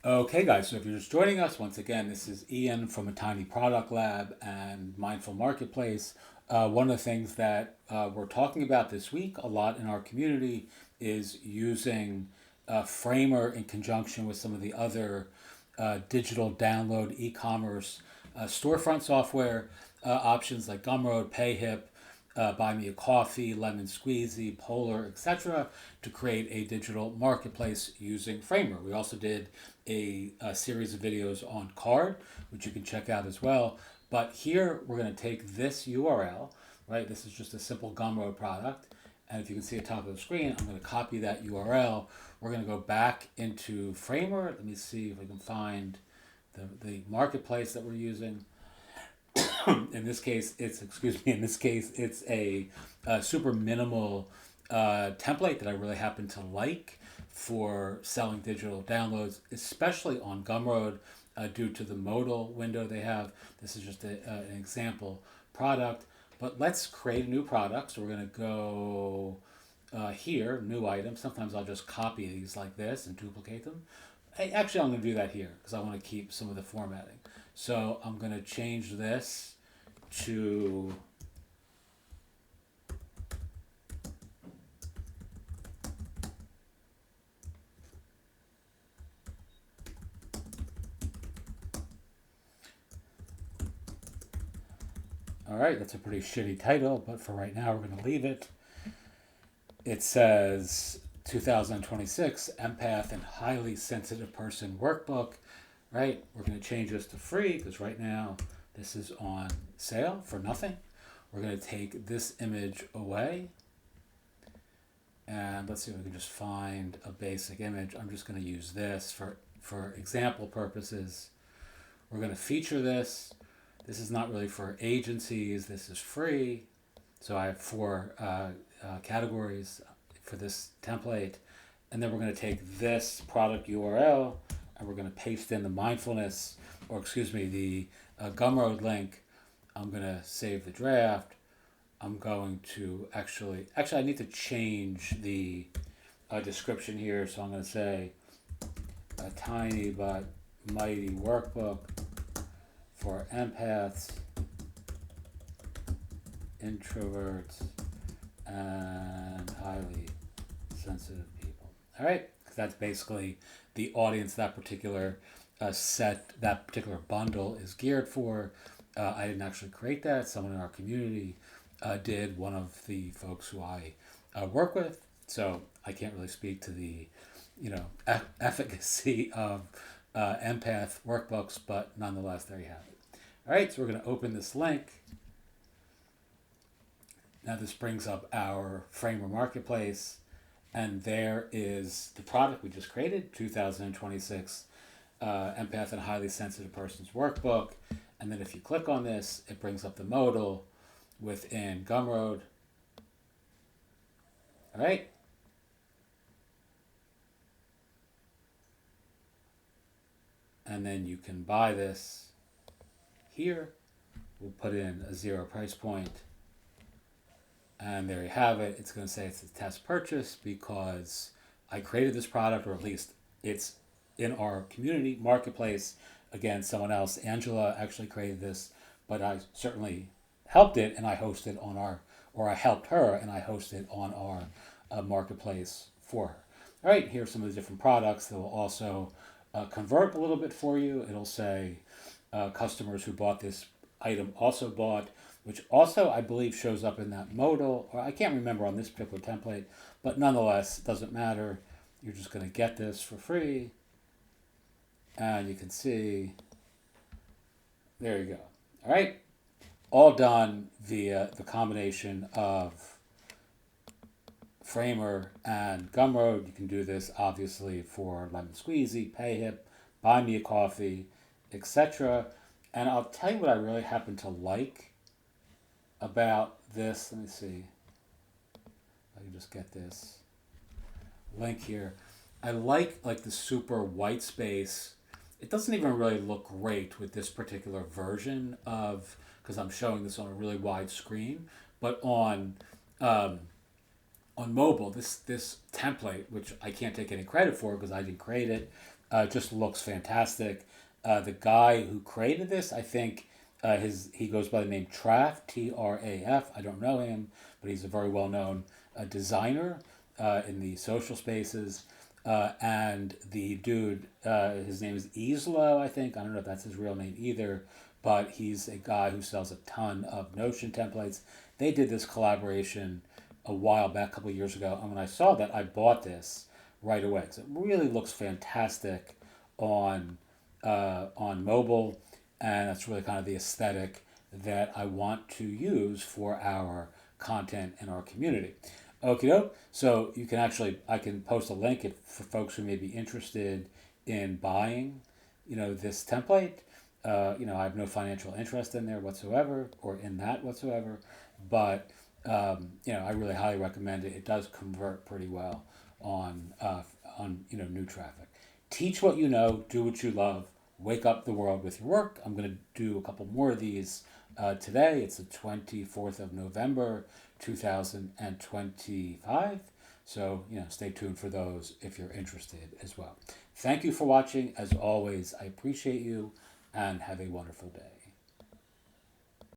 Okay, guys, so if you're just joining us, once again, this is Ian from A Tiny Product Lab and Mindful Marketplace. One of the things that we're talking about this week a lot in our community is using Framer in conjunction with some of the other digital download e commerce storefront software options like Gumroad, PayHip, Buy Me a Coffee, Lemon Squeezy, Polar, etc., to create a digital marketplace using Framer. We also did a series of videos on Card, which you can check out as well. But here we're going to take this URL, right? This is just a simple Gumroad product. And if you can see at the top of the screen, I'm going to copy that URL. We're going to go back into Framer. Let me see if I can find the marketplace that we're using. In this case, it's a super minimal template that I really happen to like for selling digital downloads, especially on Gumroad, due to the modal window they have. This is just an example product, but let's create a new product. So we're going to go here, new item. Sometimes I'll just copy these like this and duplicate them. Actually, I'm going to do that here because I want to keep some of the formatting. So I'm going to change this to all right. That's a pretty shitty title, but for right now, we're going to leave it. It says 2026 Empath and Highly Sensitive Person Workbook. Right? We're going to change this to free because right now this is on sale for nothing. We're going to take this image away and let's see if we can just find a basic image. I'm just going to use this for example purposes. We're going to feature this. This is not really for agencies. This is free. So I have four categories for this template. And then we're going to take this product URL and we're going to paste in the mindfulness, or excuse me, the Gumroad link. I'm going to save the draft. I'm going to I need to change the description here. So I'm going to say a tiny but mighty workbook for empaths, introverts, and highly sensitive people. All right, because that's basically the audience that particular that particular bundle is geared for. I didn't actually create that. Someone in our community did. One of the folks who I work with. So I can't really speak to the, efficacy of empath workbooks, but nonetheless, there you have it. All right, so we're going to open this link. Now this brings up our Framer Marketplace, and there is the product we just created, 2026 Empath and Highly Sensitive Persons Workbook. And then if you click on this, it brings up the modal within Gumroad. All right. And then you can buy this here. We'll put in a zero price point. And there you have it. It's going to say it's a test purchase because I created this product, or at least it's in our community marketplace. Again, someone else, Angela, actually created this, but I certainly helped it and I hosted on our, or I helped her and I hosted on our marketplace for her. All right, here's some of the different products that will also convert a little bit for you. It'll say customers who bought this item also bought, which also I believe shows up in that modal, or I can't remember on this particular template, but nonetheless, it doesn't matter. You're just going to get this for free. And you can see, there you go. All right, all done via the combination of Framer and Gumroad. You can do this obviously for Lemon Squeezy, PayHip, Buy Me a Coffee, etc. And I'll tell you what I really happen to like about this. Let me see. I can just get this link here. I like the super white space. It doesn't even really look great with this particular version of, because I'm showing this on a really wide screen, but um, on mobile, this template, which I can't take any credit for because I didn't create it, Just looks fantastic. The guy who created this, I think, he goes by the name Traf, Traf. I don't know him, but he's a very well known designer in the social spaces. And the dude, his name is Islo, I think. I don't know if that's his real name either, but he's a guy who sells a ton of Notion templates. They did this collaboration a while back, a couple of years ago, and when I saw that, I bought this right away because it really looks fantastic on on mobile, and that's really kind of the aesthetic that I want to use for our content in our community. Okie doke. So you can actually, I can post a link if, for folks who may be interested in buying, this template. I have no financial interest in there whatsoever or in that whatsoever, but I really highly recommend it. It does convert pretty well on new traffic. Teach what you know, do what you love, wake up the world with your work. I'm going to do a couple more of these today. It's the 24th of November, 2025. So, stay tuned for those if you're interested as well. Thank you for watching. As always, I appreciate you and have a wonderful day.